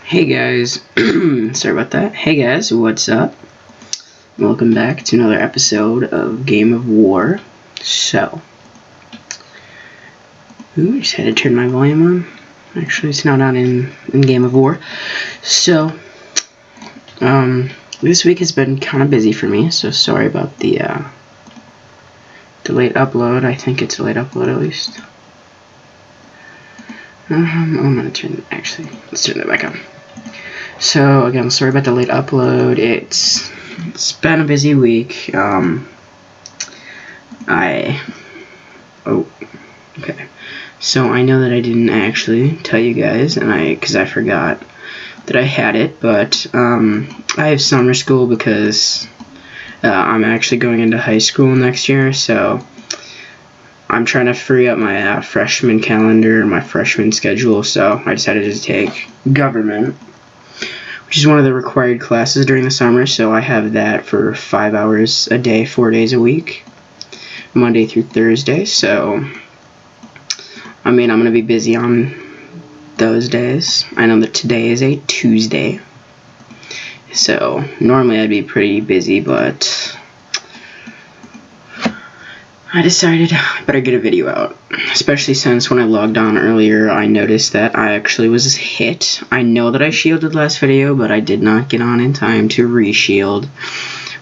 Hey guys, sorry about that. Hey guys, what's up? Welcome back to another episode of Game of War. So, just had to turn my volume on. Actually, it's now not in Game of War. So, this week has been kind of busy for me, so sorry about the late upload. I think it's a late upload at least. I'm gonna let's turn it back on. So again, sorry about the late upload. It's been a busy week. Okay. So I know that I didn't actually tell you guys, because I forgot that I had it, but I have summer school because I'm actually going into high school next year, so I'm trying to free up my freshman calendar, my freshman schedule, so I decided to take government, which is one of the required classes during the summer, so I have that for 5 hours a day, 4 days a week, Monday through Thursday, so, I'm going to be busy on those days. I know that today is a Tuesday, so normally I'd be pretty busy, but I decided I better get a video out, especially since when I logged on earlier, I noticed that I actually was hit. I know that I shielded last video, but I did not get on in time to re-shield,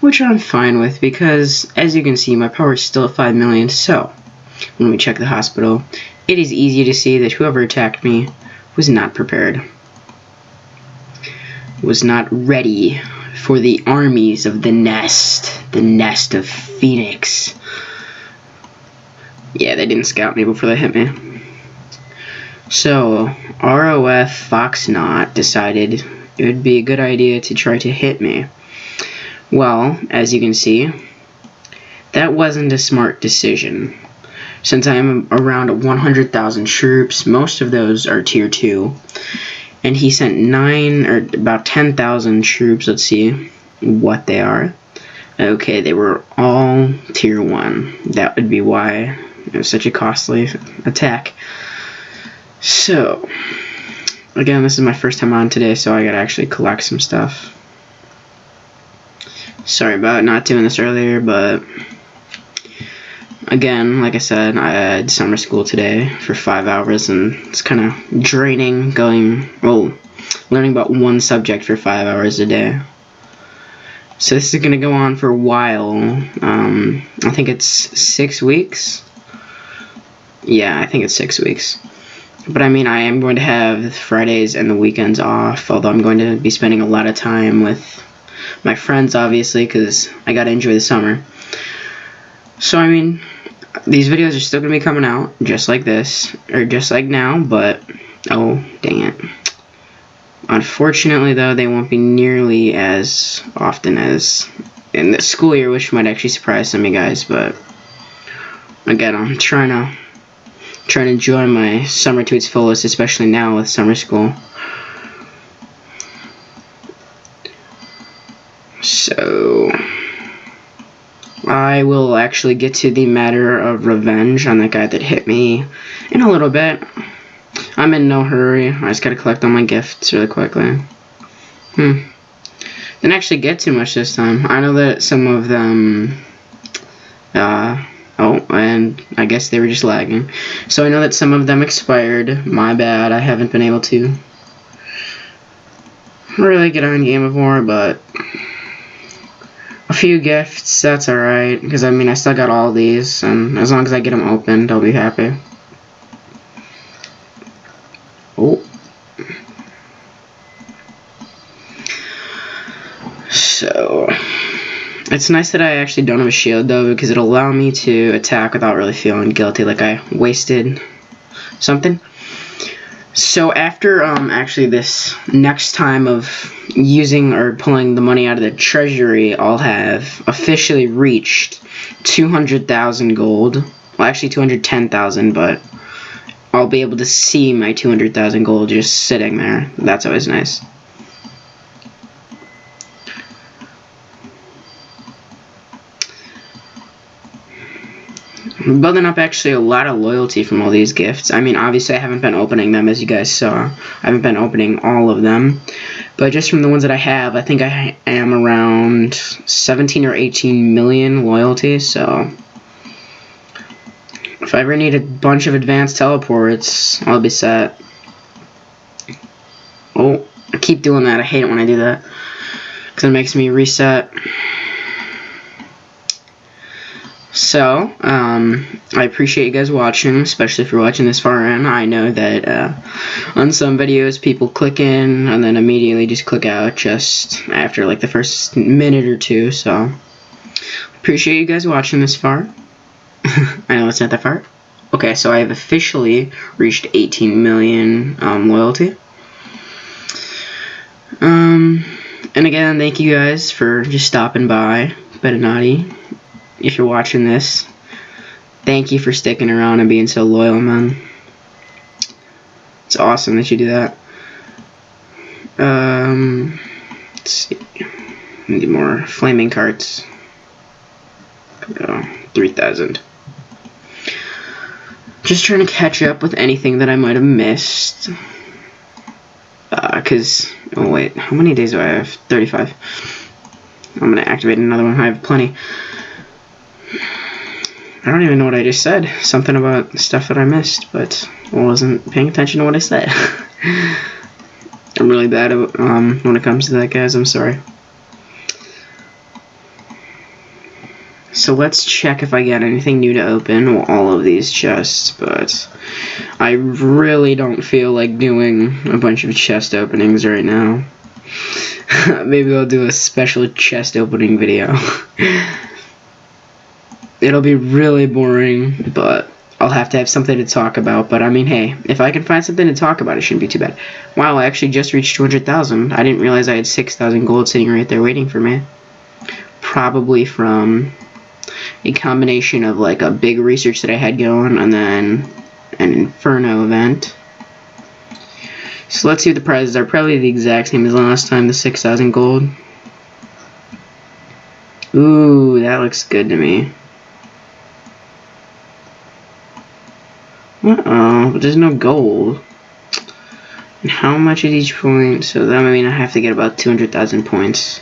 which I'm fine with because, as you can see, my power is still at 5 million, so when we check the hospital, it is easy to see that whoever attacked me was not prepared, was not ready for the armies of the nest of Phoenix. Yeah, they didn't scout me before they hit me. So, ROF Foxnot decided it would be a good idea to try to hit me. Well, as you can see, that wasn't a smart decision. Since I am around 100,000 troops, most of those are tier 2, and he sent about 10,000 troops. Let's see what they are. Okay, they were all tier 1. That would be why it was such a costly attack. So, again, this is my first time on today, so I gotta actually collect some stuff. Sorry about not doing this earlier, but again, like I said, I had summer school today for 5 hours, and it's kind of draining learning about one subject for 5 hours a day. So this is gonna go on for a while. I think it's 6 weeks. Yeah, I think it's 6 weeks. But I am going to have Fridays and the weekends off, although I'm going to be spending a lot of time with my friends, obviously, because I gotta enjoy the summer. So, these videos are still going to be coming out, just like this, or just like now, but, oh, dang it. Unfortunately, though, they won't be nearly as often as in the school year, which might actually surprise some of you guys, but again, I'm trying to enjoy my summer to its fullest, especially now with summer school. So, I will actually get to the matter of revenge on that guy that hit me in a little bit. I'm in no hurry. I just gotta collect all my gifts really quickly. Didn't actually get too much this time. I know that some of them, and I guess they were just lagging. So I know that some of them expired. My bad, I haven't been able to really get on Game of War, but a few gifts, that's alright, because I still got all these, and as long as I get them opened, I'll be happy. Oh. So, it's nice that I actually don't have a shield, though, because it'll allow me to attack without really feeling guilty, like I wasted something. So after actually this next time of using or pulling the money out of the treasury, I'll have officially reached 200,000 gold. Well, actually 210,000, but I'll be able to see my 200,000 gold just sitting there. That's always nice. building up actually a lot of loyalty from all these gifts. I mean, obviously I haven't been opening them, as you guys saw. I haven't been opening all of them. But just from the ones that I have, I think I am around 17 or 18 million loyalty, so if I ever need a bunch of advanced teleports, I'll be set. Oh, I keep doing that. I hate it when I do that, because it makes me reset. So, I appreciate you guys watching, especially if you're watching this far in. I know that on some videos people click in and then immediately just click out just after like the first minute or two, so appreciate you guys watching this far. I know it's not that far. Okay, so I have officially reached 18 million loyalty. And again, thank you guys for just stopping by, Bettinati. If you're watching this, thank you for sticking around and being so loyal, man. It's awesome that you do that. Let's see. Need more flaming carts. Go 3,000. Just trying to catch up with anything that I might have missed. Oh wait, how many days do I have? 35. I'm gonna activate another one. I have plenty. I don't even know what I just said. Something about stuff that I missed, but I wasn't paying attention to what I said. I'm really bad at, when it comes to that, guys. I'm sorry. So let's check if I got anything new to open. Well, all of these chests, but I really don't feel like doing a bunch of chest openings right now. Maybe I'll do a special chest opening video. It'll be really boring, but I'll have to have something to talk about. But I mean, hey, if I can find something to talk about, it shouldn't be too bad. Wow, I actually just reached 200,000. I didn't realize I had 6,000 gold sitting right there waiting for me. Probably from a combination of like a big research that I had going and then an Inferno event. So let's see what the prizes are. Probably the exact same as last time, the 6,000 gold. Ooh, that looks good to me. Uh-oh, but there's no gold. And how much is each point? So that would mean I have to get about 200,000 points.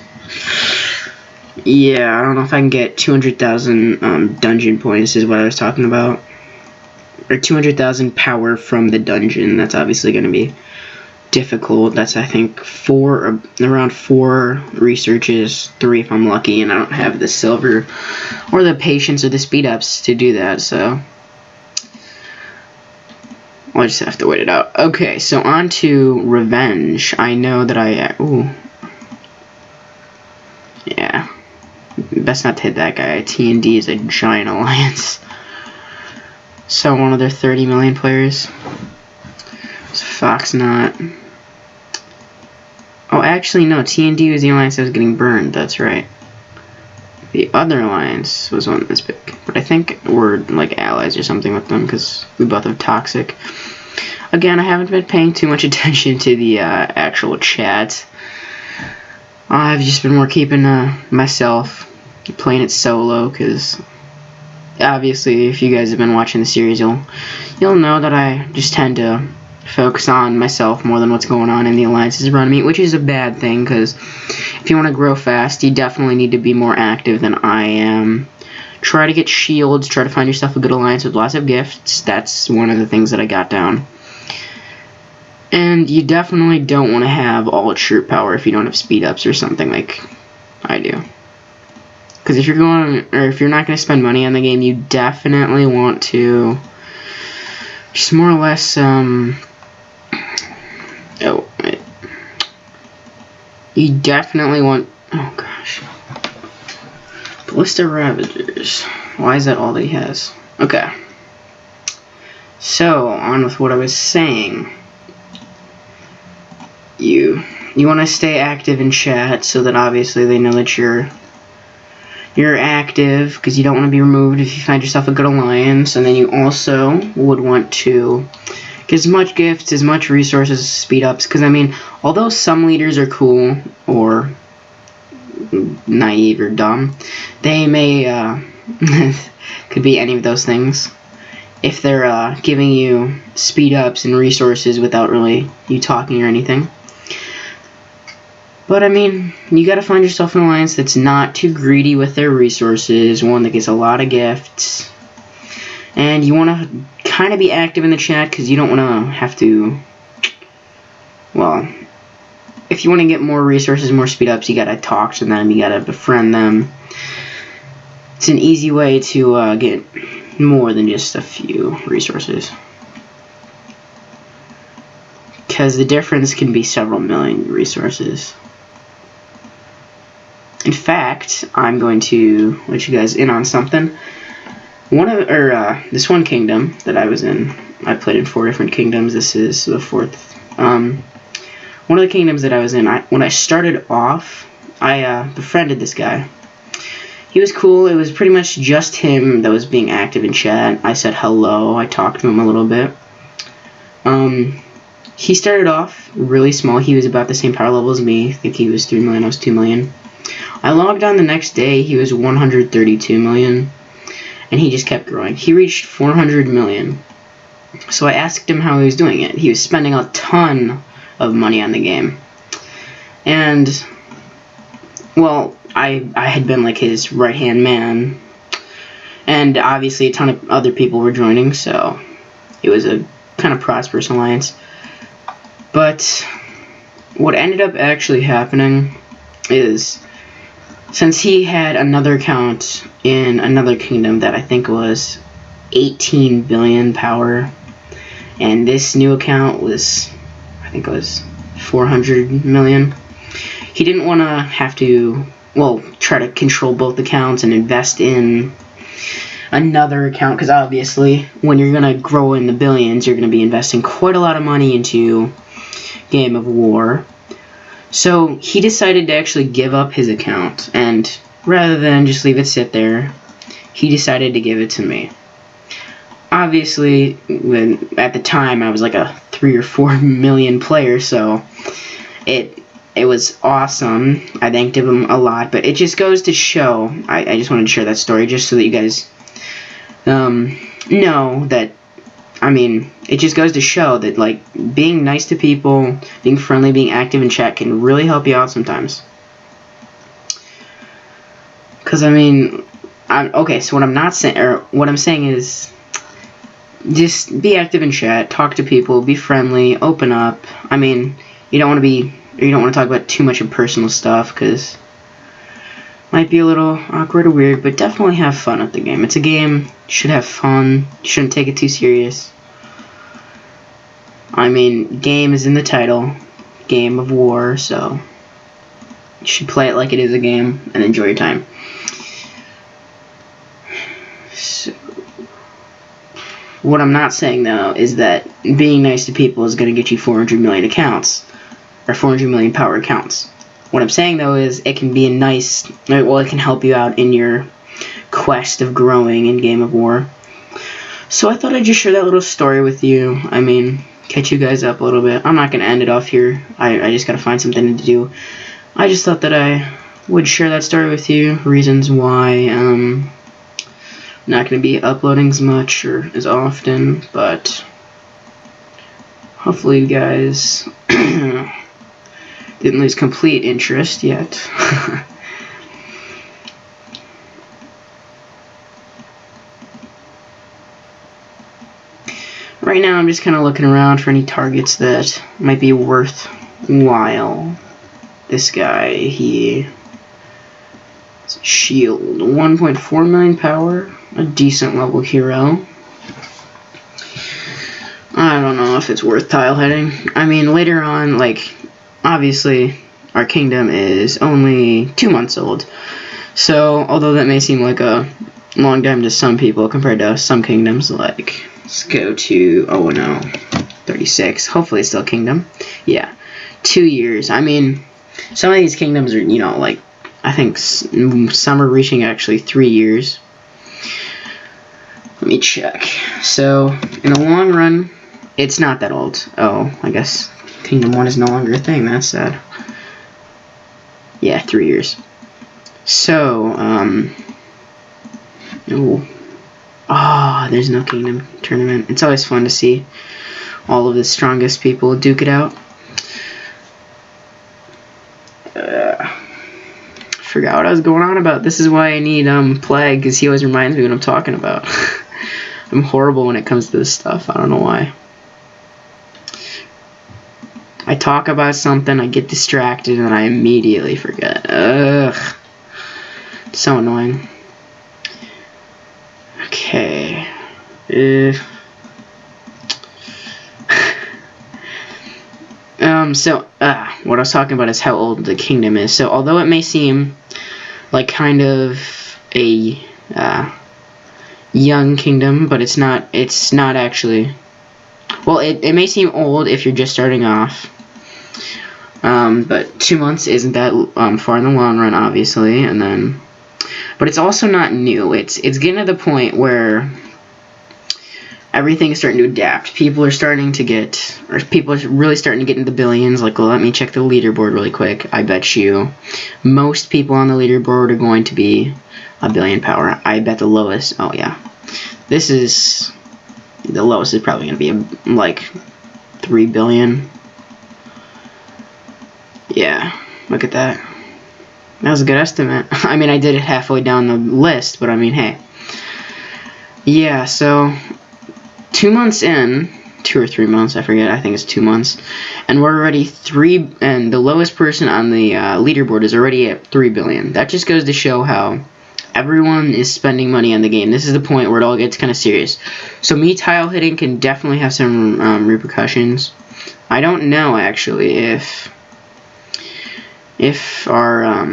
Yeah, I don't know if I can get 200,000 dungeon points is what I was talking about. Or 200,000 power from the dungeon. That's obviously going to be difficult. That's, I think, around 4 researches, 3 if I'm lucky, and I don't have the silver or the patience or the speed ups to do that, so I'll just have to wait it out. Okay, so on to Revenge. I know that ooh. Yeah. Best not to hit that guy. TND is a giant alliance. So one of their 30 million players. So Foxnot. Oh, actually, no. TND was the alliance that was getting burned. That's right. The other alliance was one that's big. But I think we're like allies or something with them because we both have Toxic. Again, I haven't been paying too much attention to the actual chat. I've just been more keeping myself, playing it solo, because obviously if you guys have been watching the series, you'll know that I just tend to focus on myself more than what's going on in the alliances around me, which is a bad thing, because if you want to grow fast, you definitely need to be more active than I am. Try to get shields, try to find yourself a good alliance with lots of gifts. That's one of the things that I got down. And you definitely don't want to have all troop power if you don't have speed ups or something like I do. Because if you're not going to spend money on the game, you definitely want to just more or less oh wait. You definitely want, oh gosh. Ballista Ravagers. Why is that all that he has? Okay. So, on with what I was saying. You want to stay active in chat so that obviously they know that you're active, because you don't want to be removed if you find yourself a good alliance. And then you also would want to get as much gifts, as much resources, speed ups, because I mean, although some leaders are cool or naive or dumb, they may Could be any of those things. If they're giving you speed ups and resources without really you talking or anything. But I mean, you gotta find yourself an alliance that's not too greedy with their resources, one that gets a lot of gifts, and you want to kind of be active in the chat because you don't want to have to, well, if you want to get more resources, more speed ups, you gotta talk to them, you gotta befriend them. It's an easy way to get more than just a few resources, because the difference can be several million resources. In fact, I'm going to let you guys in on something. This one kingdom that I was in, I played in 4 different kingdoms. This is the 4th. One of the kingdoms that I was in, when I started off, I befriended this guy. He was cool. It was pretty much just him that was being active in chat. I said hello. I talked to him a little bit. He started off really small. He was about the same power level as me. I think he was 3 million. I was 2 million. I logged on the next day. He was 132 million. And he just kept growing. He reached 400 million. So I asked him how he was doing it. He was spending a ton of money on the game. And, well, I had been like his right-hand man. And obviously a ton of other people were joining, so it was a kind of prosperous alliance. But what ended up actually happening is, since he had another account in another kingdom that I think was 18 billion power, and this new account was, I think it was 400 million, he didn't want to have to, well, try to control both accounts and invest in another account, because obviously when you're going to grow in the billions, you're going to be investing quite a lot of money into Game of War. So he decided to actually give up his account, and rather than just leave it sit there, he decided to give it to me. Obviously, at the time I was like a 3 or 4 million player, so it was awesome. I thanked him a lot, but it just goes to show, I just wanted to share that story just so that you guys know that, I mean, it just goes to show that, like, being nice to people, being friendly, being active in chat can really help you out sometimes. Because, I mean, okay, so what I'm not saying, or what I'm saying is, just be active in chat, talk to people, be friendly, open up. I mean, you don't want to talk about too much of personal stuff, because it might be a little awkward or weird, but definitely have fun at the game. It's a game, you should have fun, you shouldn't take it too serious. I mean, game is in the title, Game of War, so you should play it like it is a game and enjoy your time. So, what I'm not saying, though, is that being nice to people is going to get you 400 million accounts, or 400 million power accounts. What I'm saying, though, is it can be a nice, well, it can help you out in your quest of growing in Game of War. So I thought I'd just share that little story with you. I mean, catch you guys up a little bit. I'm not going to end it off here. I just got to find something to do. I just thought that I would share that story with you. Reasons why I'm not going to be uploading as much or as often, but hopefully you guys didn't lose complete interest yet. Right now I'm just kind of looking around for any targets that might be worthwhile. This guy, he has a shield, 1.4 million power, a decent level hero. I don't know if it's worth tile hitting. I mean, later on, like, obviously our kingdom is only 2 months old. So, although that may seem like a long time to some people compared to some kingdoms, like, let's go to, oh no, 36. Hopefully it's still kingdom. Yeah, 2 years. I mean, some of these kingdoms are, you know, like, I think some are reaching actually 3 years. Let me check. So, in the long run, it's not that old. Oh, I guess Kingdom 1 is no longer a thing. That's sad. Yeah, 3 years. So, ooh, there's no Kingdom Tournament. It's always fun to see all of the strongest people duke it out. Forgot what I was going on about. This is why I need Plague, because he always reminds me what I'm talking about. I'm horrible when it comes to this stuff. I don't know why. I talk about something, I get distracted, and I immediately forget. Ugh. So annoying. Okay. What I was talking about is how old the kingdom is. So, although it may seem like kind of a young kingdom, but it's not actually. Well, it may seem old if you're just starting off. But 2 months isn't that far in the long run, obviously, and then. But it's also not new. It's getting to the point where everything is starting to adapt. People are really starting to get into the billions. Like, well, let me check the leaderboard really quick. I bet you most people on the leaderboard are going to be a billion power. I bet the lowest. Oh yeah, the lowest is probably going to be like 3 billion. Yeah, look at that. That was a good estimate. I mean, I did it halfway down the list, but I mean, hey. Yeah, so 2 months in, 2 or 3 months, I forget, I think it's 2 months, and we're already and the lowest person on the leaderboard is already at 3 billion. That just goes to show how everyone is spending money on the game. This is the point where it all gets kind of serious. So me tile hitting can definitely have some repercussions. I don't know, actually, if our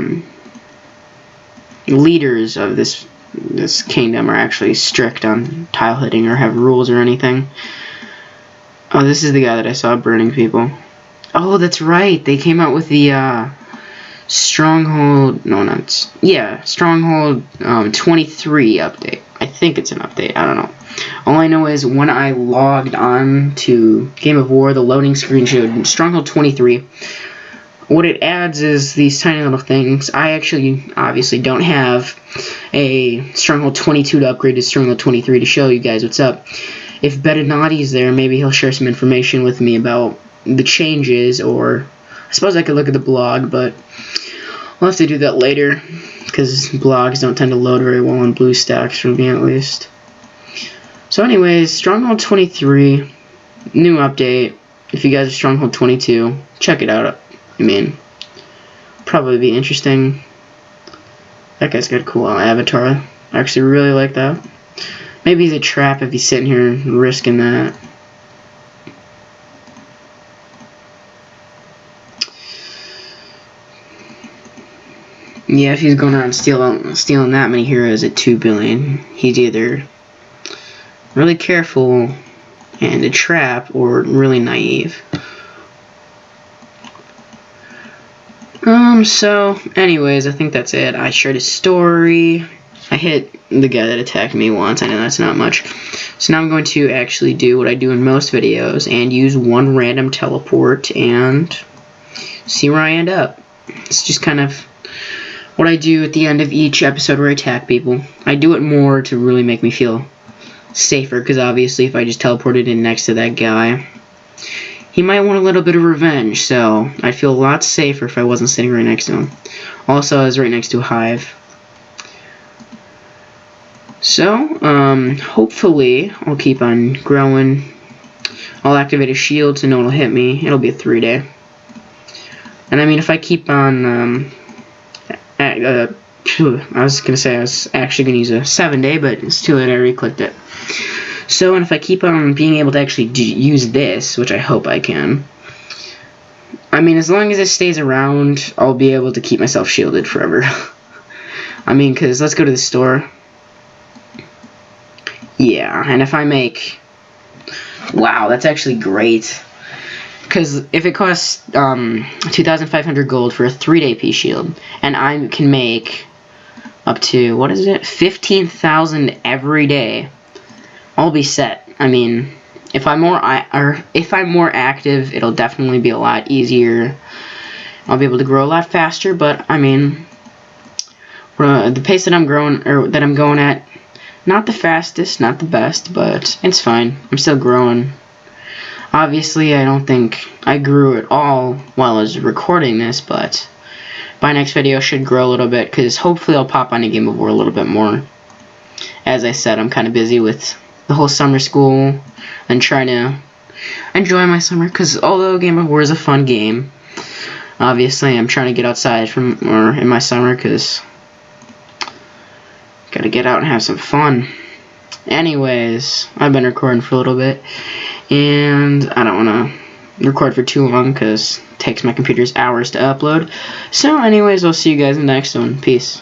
leaders of this kingdom are actually strict on tile hitting or have rules or anything. Oh, this is the guy that I saw burning people. Oh, that's right. They came out with the Stronghold. No, not. Yeah, Stronghold 23 update. I think it's an update. I don't know. All I know is when I logged on to Game of War, the loading screen showed Stronghold 23. What it adds is these tiny little things. I actually obviously don't have a Stronghold 22 to upgrade to Stronghold 23 to show you guys what's up. If Betinati's there, maybe he'll share some information with me about the changes, or I suppose I could look at the blog, but I'll have to do that later, because blogs don't tend to load very well on BlueStacks, for me at least. So anyways, Stronghold 23, new update. If you guys are Stronghold 22, check it out. I mean, probably be interesting. That guy's got a cool avatar. I actually really like that. Maybe he's a trap if he's sitting here risking that. Yeah, if he's going around stealing that many heroes at 2 billion, he's either really careful and a trap or really naive. So, anyways, I think that's it. I shared a story. I hit the guy that attacked me once. I know that's not much. So now I'm going to actually do what I do in most videos and use one random teleport and see where I end up. It's just kind of what I do at the end of each episode where I attack people. I do it more to really make me feel safer, because obviously if I just teleported in next to that guy, he might want a little bit of revenge, so I'd feel a lot safer if I wasn't sitting right next to him. Also, I was right next to a hive. So, hopefully, I'll keep on growing. I'll activate a shield so no one will hit me. It'll be a 3-day. And I mean, if I keep on, I was going to say I was actually going to use a 7-day, but it's too late, I already clicked it. So, and if I keep on being able to actually use this, which I hope I can, I mean, as long as it stays around, I'll be able to keep myself shielded forever. I mean, because let's go to the store. Yeah, and if I make... Wow, that's actually great. Because if it costs 2,500 gold for a 3-day P shield, and I can make up to, what is it, 15,000 every day, I'll be set. I mean, if I'm more active, it'll definitely be a lot easier. I'll be able to grow a lot faster, but I mean, the pace that I'm growing, or that I'm going at, Not the fastest, not the best, but it's fine. I'm still growing. Obviously, I don't think I grew at all while I was recording this, but my next video should grow a little bit, because hopefully I'll pop on a Game of War a little bit more. As I said, I'm kind of busy with the whole summer school and trying to enjoy my summer, because although Game of War is a fun game, obviously I'm trying to get outside in my summer, because gotta get out and have some fun. Anyways, I've been recording for a little bit, and I don't want to record for too long because it takes my computer's hours to upload. So anyways, I'll see you guys in the next one. Peace.